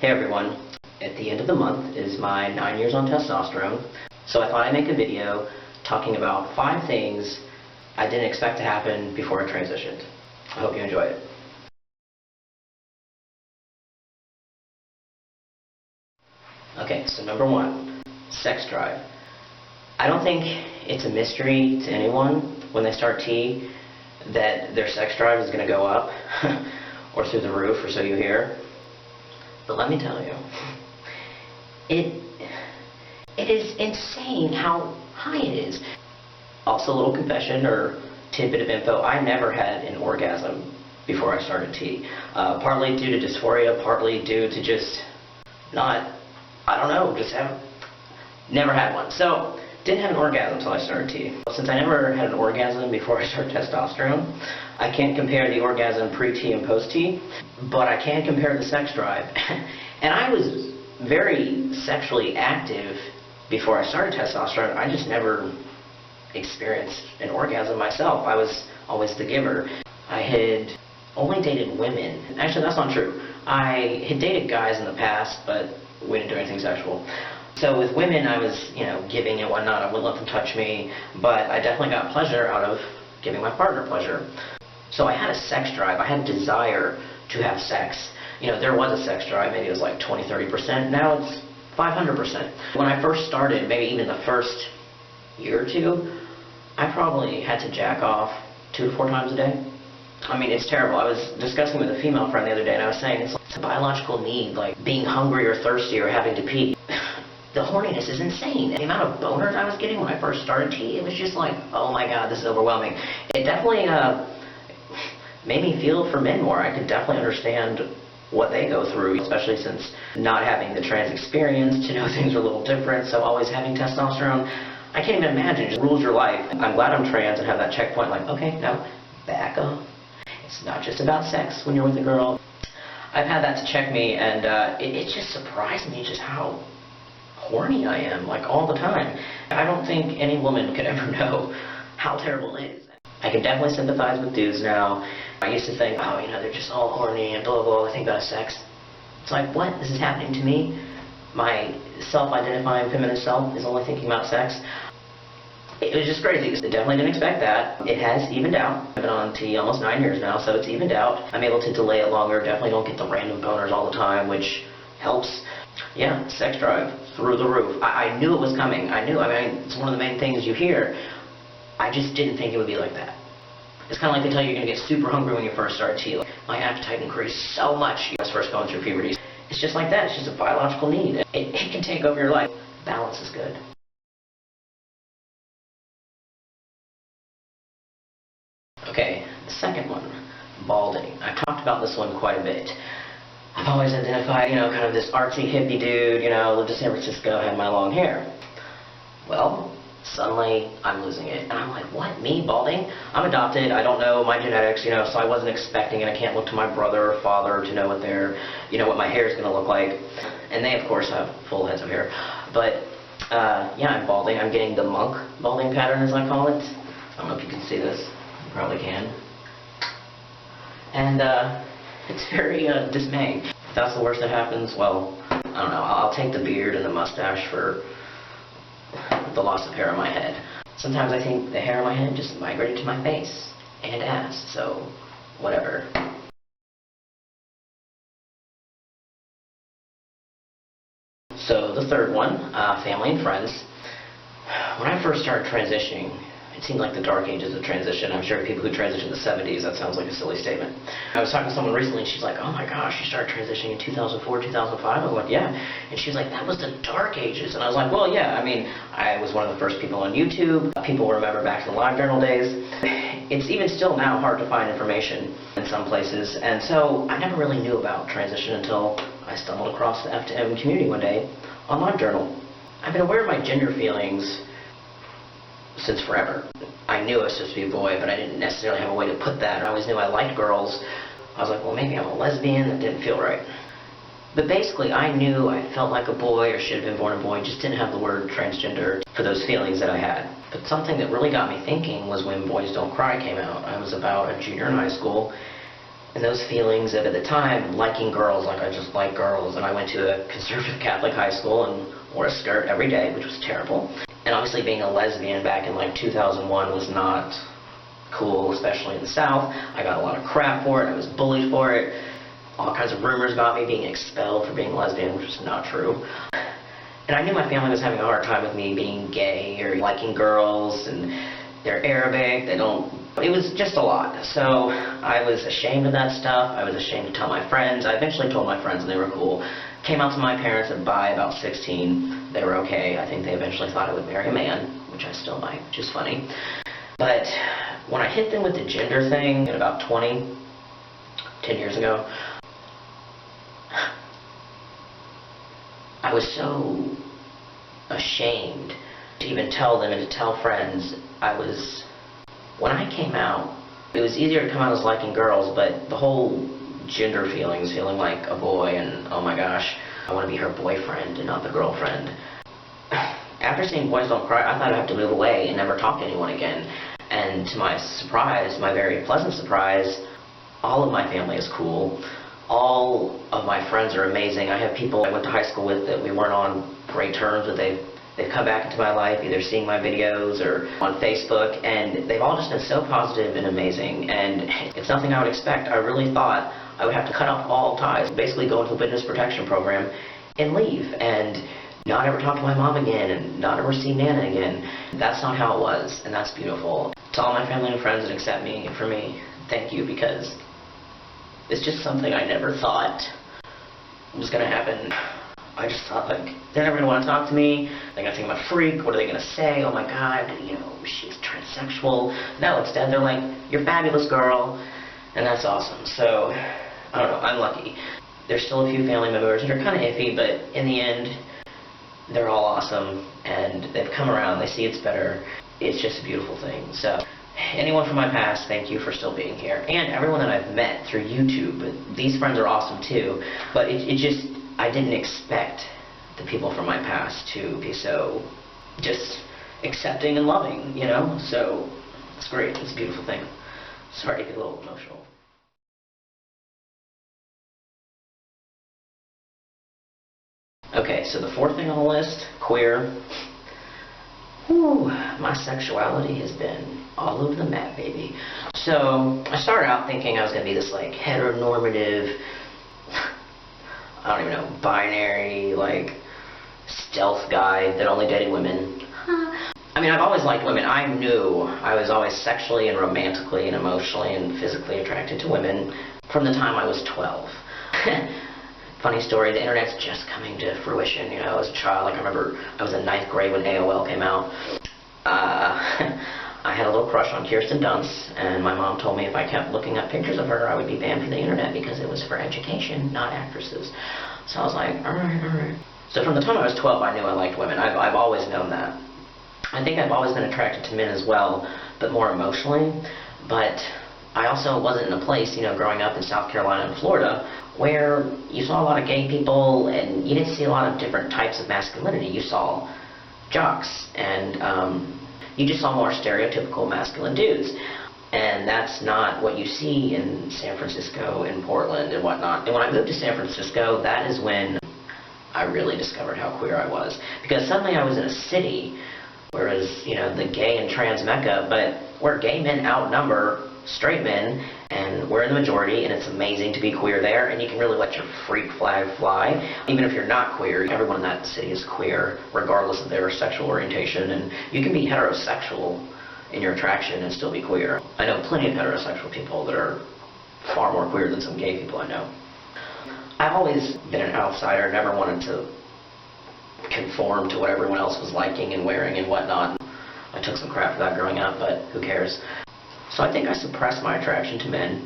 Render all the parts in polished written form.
Hey everyone, at the end of the month is my 9 years on testosterone, so I thought I'd make a video talking about 5 things I didn't expect to happen before I transitioned. I hope you enjoy it. Okay, so number 1, sex drive. I don't think it's a mystery to anyone when they start T that their sex drive is going to go up or through the roof, or so you hear. But let me tell you, it is insane how high it is. Also, a little confession or tidbit of info, I never had an orgasm before I started T. Partly due to dysphoria, partly due to just not, I don't know, just never had one. So, didn't have an orgasm until I started T. Since I never had an orgasm before I started testosterone, I can't compare the orgasm pre-T and post-T, but I can compare the sex drive. And I was very sexually active before I started testosterone. I just never experienced an orgasm myself. I was always the giver. I had only dated women. Actually, that's not true. I had dated guys in the past, but we didn't do anything sexual. So with women, I was, giving and whatnot. I wouldn't let them touch me, but I definitely got pleasure out of giving my partner pleasure. So I had a sex drive. I had a desire to have sex. There was a sex drive. Maybe it was like 20-30%. Now it's 500%. When I first started, maybe even the first year or two, I probably had to jack off 2 to 4 times a day. I mean, it's terrible. I was discussing with a female friend the other day, and I was saying it's a biological need, like being hungry or thirsty or having to pee. The horniness is insane. The amount of boners I was getting when I first started T, it was just like, oh my god, this is overwhelming. It definitely made me feel for men more. I could definitely understand what they go through, especially since not having the trans experience, to know things are a little different, so always having testosterone. I can't even imagine, it just rules your life. I'm glad I'm trans and have that checkpoint, like, okay, now back off. It's not just about sex when you're with a girl. I've had that to check me, and it just surprised me just how horny I am, like all the time. I don't think any woman could ever know how terrible it is. I can definitely sympathize with dudes now. I used to think, oh, they're just all horny and blah, blah, blah, they think about sex. It's like, what? This is happening to me? My self-identifying feminine self is only thinking about sex? It was just crazy. I definitely didn't expect that. It has evened out. I've been on T almost 9 years now, so it's evened out. I'm able to delay it longer. Definitely don't get the random boners all the time, which helps. Yeah, sex drive through the roof. I knew it was coming. I mean, it's one of the main things you hear. I just didn't think it would be like that. It's kind of like they tell you you're going to get super hungry when you first start T. Like, my appetite increased so much when I was first going through puberty. It's just like that. It's just a biological need. It can take over your life. Balance is good. Okay, the second one, balding. I've talked about this one quite a bit. I've always identified, kind of this artsy hippie dude, lived in San Francisco, had my long hair. Well, suddenly I'm losing it. And I'm like, what, me, balding? I'm adopted, I don't know my genetics, so I wasn't expecting it. I can't look to my brother or father to know what what my hair is going to look like. And they, of course, have full heads of hair. But, yeah, I'm balding. I'm getting the monk balding pattern, as I call it. I don't know if you can see this. You probably can. And, it's very dismaying. If that's the worst that happens, well, I don't know. I'll take the beard and the mustache for the loss of hair on my head. Sometimes I think the hair on my head just migrated to my face and ass, so whatever. So the third one, family and friends. When I first started transitioning, it seemed like the dark ages of transition. I'm sure people who transitioned in the 70s, that sounds like a silly statement. I was talking to someone recently, and she's like, oh my gosh, you started transitioning in 2004, 2005? I went, yeah. And she's like, that was the dark ages. And I was like, well, yeah, I mean, I was one of the first people on YouTube. People remember back to the LiveJournal days. It's even still now hard to find information in some places. And so I never really knew about transition until I stumbled across the FTM community one day on LiveJournal. I've been aware of my gender feelings since forever. I knew I was supposed to be a boy, but I didn't necessarily have a way to put that. I always knew I liked girls. I was like, well, maybe I'm a lesbian. That didn't feel right. But basically, I knew I felt like a boy or should have been born a boy, just didn't have the word transgender for those feelings that I had. But something that really got me thinking was when Boys Don't Cry came out. I was about a junior in high school, And those feelings of, at the time, liking girls, like I just like girls, and I went to a conservative Catholic high school and wore a skirt every day, which was terrible. And obviously being a lesbian back in like 2001 was not cool, especially in the South. I got a lot of crap for it. I was bullied for it. All kinds of rumors about me being expelled for being lesbian, which is not true. And I knew my family was having a hard time with me being gay or liking girls, and they're Arabic, it was just a lot. So I was ashamed of that stuff. I was ashamed to tell my friends. I eventually told my friends and they were cool. Came out to my parents, and by about 16, they were okay. I think they eventually thought I would marry a man, which I still might, which is funny. But when I hit them with the gender thing at about 20, 10 years ago, I was so ashamed to even tell them and to tell friends. When I came out, it was easier to come out as liking girls, but the whole gender feelings, feeling like a boy and, oh my gosh, I want to be her boyfriend and not the girlfriend. After seeing Boys Don't Cry, I thought I'd have to move away and never talk to anyone again. And to my surprise, my very pleasant surprise, all of my family is cool. All of my friends are amazing. I have people I went to high school with that we weren't on great terms, but they've come back into my life, either seeing my videos or on Facebook, and they've all just been so positive and amazing. And it's nothing I would expect. I really thought I would have to cut off all ties, basically go into the witness protection program and leave, and not ever talk to my mom again, and not ever see Nana again. That's not how it was, and that's beautiful. To all my family and friends that accept me, for me, thank you, because it's just something I never thought was going to happen. I just thought, like, they're never going to want to talk to me. They're going to think I'm a freak. What are they going to say? Oh my God, she's transsexual. No, instead they're like, you're a fabulous girl, and that's awesome. So, I don't know, I'm lucky. There's still a few family members that are kind of iffy, but in the end, they're all awesome, and they've come around. They see it's better. It's just a beautiful thing. So, anyone from my past, thank you for still being here. And everyone that I've met through YouTube. These friends are awesome too. But I didn't expect the people from my past to be so just accepting and loving, So it's great. It's a beautiful thing. Sorry to get a little emotional. Okay, so the fourth thing on the list, queer. Whew, my sexuality has been all over the map, baby. So I started out thinking I was going to be this like heteronormative, I don't even know, binary, like stealth guy that only dated women. I mean, I've always liked women. I knew I was always sexually and romantically and emotionally and physically attracted to women from the time I was 12. Funny story, the internet's just coming to fruition, as a child. Like, I remember I was in 9th grade when AOL came out. I had a little crush on Kirsten Dunst, and my mom told me if I kept looking up pictures of her, I would be banned from the internet because it was for education, not actresses. So I was like, all right. So from the time I was 12, I knew I liked women. I've always known that. I think I've always been attracted to men as well, but more emotionally. But I also wasn't in a place, growing up in South Carolina and Florida, where you saw a lot of gay people, and you didn't see a lot of different types of masculinity. You saw jocks, and you just saw more stereotypical masculine dudes. And that's not what you see in San Francisco and Portland and whatnot. And when I moved to San Francisco, that is when I really discovered how queer I was. Because suddenly I was in a city, whereas, the gay and trans mecca, but where gay men outnumber straight men, and we're in the majority, and it's amazing to be queer there, and you can really let your freak flag fly. Even if you're not queer, everyone in that city is queer, regardless of their sexual orientation, and you can be heterosexual in your attraction and still be queer. I know plenty of heterosexual people that are far more queer than some gay people I know. I've always been an outsider, never wanted to conform to what everyone else was liking and wearing and whatnot. I took some crap for that growing up, but who cares? So I think I suppressed my attraction to men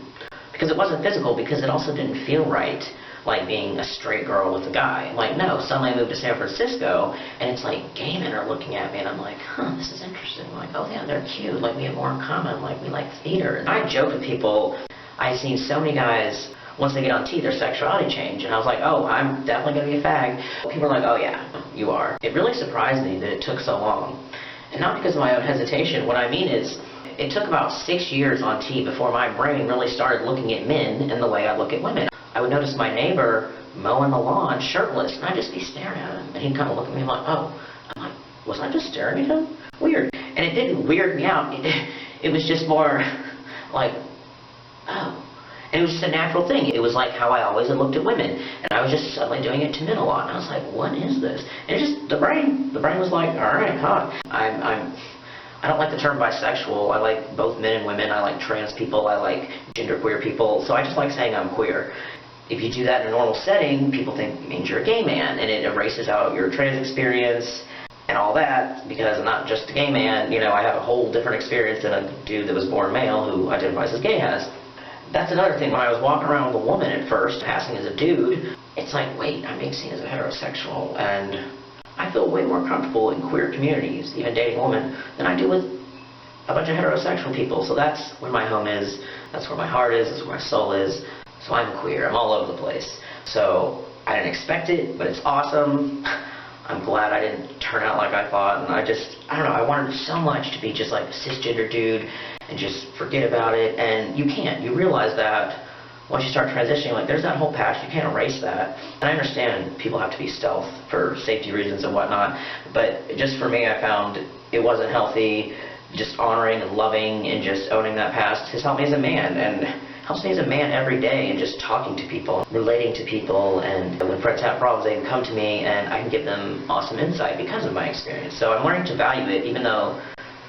because it wasn't physical, because it also didn't feel right, like being a straight girl with a guy. Like, no, suddenly I moved to San Francisco, and it's like gay men are looking at me, and I'm like, this is interesting. I'm like, oh yeah, they're cute. Like, we have more in common. Like, we like theater. And I joke with people. I've seen so many guys, once they get on T, their sexuality change. And I was like, oh, I'm definitely going to be a fag. People are like, oh yeah, you are. It really surprised me that it took so long. And not because of my own hesitation. What I mean is, it took about 6 years on T before my brain really started looking at men in the way I look at women. I would notice my neighbor mowing the lawn shirtless, and I'd just be staring at him, and he'd kind of look at me and like, oh. I'm like, was I just staring at him? Weird. And it didn't weird me out. It was just more like, oh. And it was just a natural thing. It was like how I always had looked at women. And I was just suddenly doing it to men a lot. And I was like, what is this? And it's just the brain was like, all right, hot. I don't like the term bisexual. I like both men and women. I like trans people. I like genderqueer people. So I just like saying I'm queer. If you do that in a normal setting, people think it means you're a gay man. And it erases out your trans experience and all that, because I'm not just a gay man. You know, I have a whole different experience than a dude that was born male who identifies as gay has. That's another thing. When I was walking around with a woman at first, passing as a dude, it's like, wait, I'm being seen as a heterosexual, and I feel way more comfortable in queer communities, even dating a woman, than I do with a bunch of heterosexual people. So that's where my home is, that's where my heart is, that's where my soul is. So I'm queer, I'm all over the place. So I didn't expect it, but it's awesome. I'm glad I didn't turn out like I thought, and I don't know, I wanted so much to be just like a cisgender dude and just forget about it, and you can't. You realize that once you start transitioning, like there's that whole past, you can't erase that. And I understand people have to be stealth for safety reasons and whatnot, but just for me, I found it wasn't healthy. Just honoring and loving and just owning that past has helped me as a man, and helps me as a man every day, and just talking to people, relating to people, and when friends have problems, they can come to me and I can give them awesome insight because of my experience. So I'm learning to value it, even though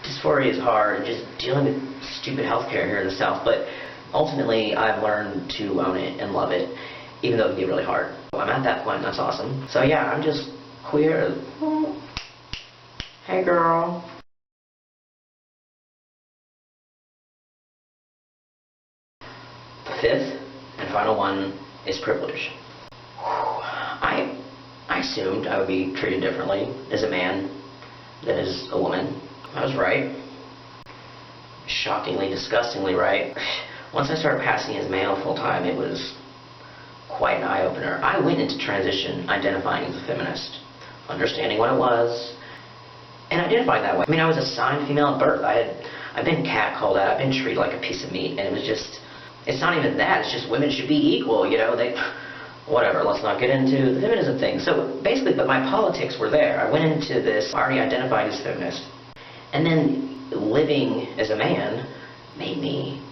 dysphoria is hard and just dealing with stupid healthcare here in the South, but ultimately I've learned to own it and love it, even though it can be really hard. I'm at that point, and that's awesome. So yeah, I'm just queer. Hey girl. The fifth and final one is privilege. I assumed I would be treated differently as a man than as a woman. I was right. Shockingly, disgustingly right. Once I started passing as male full time, it was quite an eye-opener. I went into transition identifying as a feminist, understanding what it was, and identifying that way. I mean, I was assigned female at birth. I've been catcalled out. I've been treated like a piece of meat, and it was just, it's not even that. It's just women should be equal, you know. Whatever, let's not get into the feminism thing. So basically, but my politics were there. I went into this already identified as feminist. And then living as a man made me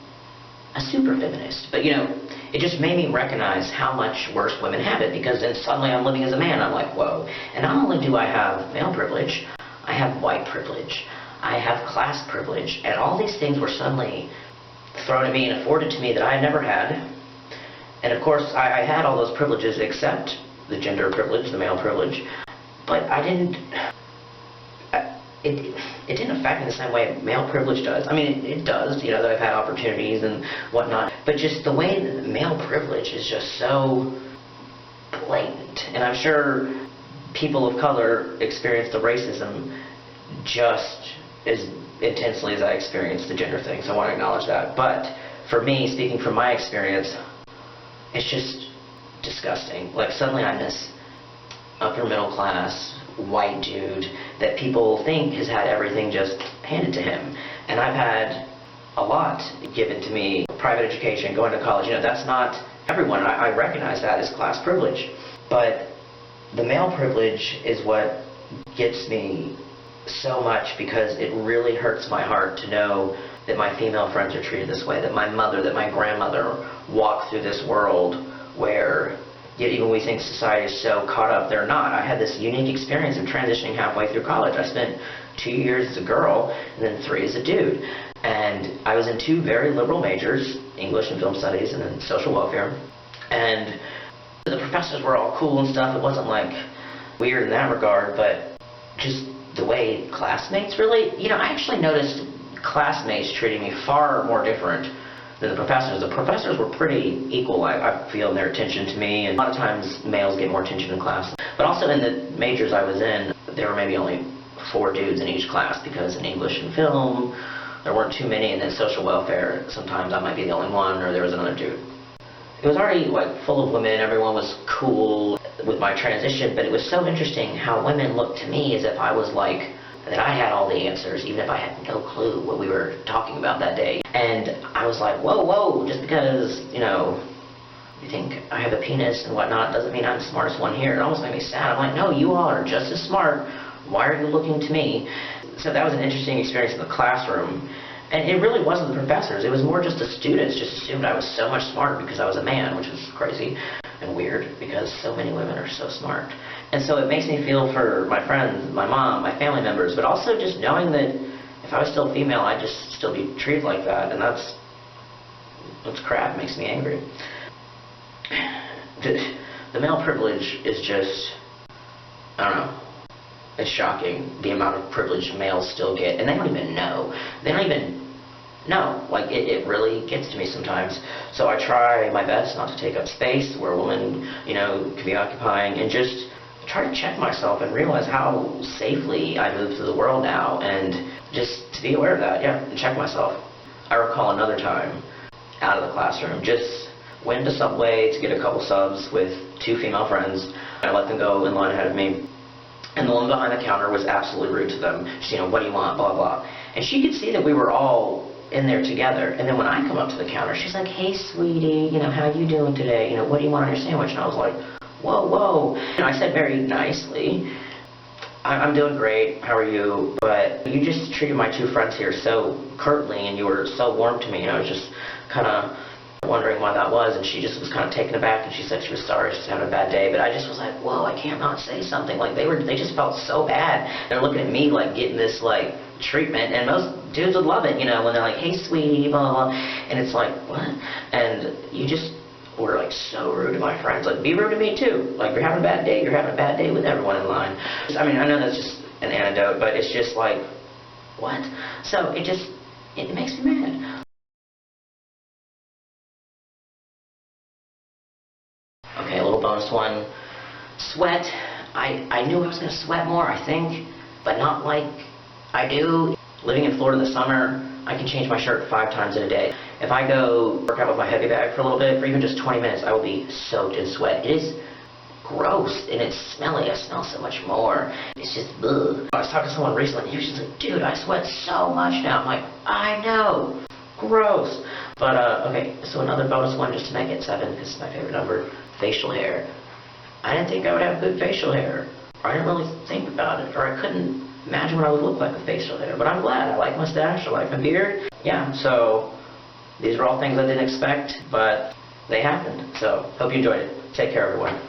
a super feminist. But, you know, it just made me recognize how much worse women have it, because then suddenly I'm living as a man. I'm like, whoa. And not only do I have male privilege, I have white privilege. I have class privilege. And all these things were suddenly thrown at me and afforded to me that I had never had. And of course, I had all those privileges except the gender privilege, the male privilege. But I didn't... It didn't affect me the same way male privilege does. I mean, it does, you know, that I've had opportunities and whatnot. But just the way that male privilege is just so blatant. And I'm sure people of color experience the racism just as intensely as I experienced the gender thing. So I want to acknowledge that. But for me, speaking from my experience, it's just disgusting. Like, suddenly I'm this upper middle class white dude that people think has had everything just handed to him. And I've had a lot given to me, private education, going to college. You know, that's not everyone. I recognize that as class privilege. But the male privilege is what gets me so much, because it really hurts my heart to know that my female friends are treated this way, that my mother, that my grandmother walked through this world where, yet even we think society is so caught up, they're not. I had this unique experience of transitioning halfway through college. I spent 2 years as a girl and then 3 as a dude. And I was in 2 very liberal majors, English and film studies, and then social welfare. And the professors were all cool and stuff. It wasn't like weird in that regard, but just the way classmates really, you know, I actually noticed classmates treating me far more different than the professors. The professors were pretty equal, I feel, in their attention to me, and a lot of times males get more attention in class. But also in the majors I was in, there were maybe only 4 dudes in each class, because in English and film, there weren't too many, and then social welfare, sometimes I might be the only one, or there was another dude. It was already like full of women, everyone was cool with my transition, but it was so interesting how women looked to me as if I was like that I had all the answers, even if I had no clue what we were talking about that day. And I was like, whoa, just because, you think I have a penis and whatnot doesn't mean I'm the smartest one here. It almost made me sad. I'm like, no, you all are just as smart. Why are you looking to me? So that was an interesting experience in the classroom. And it really wasn't the professors. It was more just the students just assumed I was so much smarter because I was a man, which was crazy and weird because so many women are so smart. And so it makes me feel for my friends, my mom, my family members, but also just knowing that if I was still female, I'd just still be treated like that. And that's crap. It makes me angry. The male privilege is just, I don't know, it's shocking the amount of privilege males still get, and they don't even know. They don't even know. Like, it really gets to me sometimes. So I try my best not to take up space where a woman, can be occupying, and just try to check myself and realize how safely I move through the world now, and just to be aware of that, and check myself. I recall another time out of the classroom, just went to Subway to get a couple subs with 2 female friends. I let them go in line ahead of me. And the woman behind the counter was absolutely rude to them. She, what do you want, blah, blah. And she could see that we were all in there together. And then when I come up to the counter, she's like, hey, sweetie, how you doing today? What do you want on your sandwich? And I was like, whoa. And I said very nicely, I'm doing great, how are you? But you just treated my 2 friends here so curtly, and you were so warm to me. And I was just kind of wondering why that was, and she just was kind of taken aback, and she said she was sorry, she's having a bad day. But I just was like, whoa, I can't not say something. Like, they just felt so bad. They're looking at me like getting this like treatment, and most dudes would love it, when they're like, hey sweetie, blah, blah, blah. And it's like, what? And you just were like so rude to my friends. Like, be rude to me too. Like, you're having a bad day, you're having a bad day with everyone in line. I mean, I know that's just an anecdote, but it's just like, what? So it makes me mad. Okay, a little bonus one. Sweat. I knew I was going to sweat more, I think, but not like I do. Living in Florida in the summer, I can change my shirt 5 times in a day. If I go work out with my heavy bag for a little bit, for even just 20 minutes, I will be soaked in sweat. It is gross, and it's smelly. I smell so much more. It's just, ugh. I was talking to someone recently, and he was just like, dude, I sweat so much now. I'm like, I know. Gross. But, okay, so another bonus one just to make it 7, because it's my favorite number. Facial hair. I didn't think I would have good facial hair. I didn't really think about it, or I couldn't imagine what I would look like with facial hair. But I'm glad. I like mustache, I like my beard. Yeah, so these are all things I didn't expect, but they happened. So hope you enjoyed it. Take care, everyone.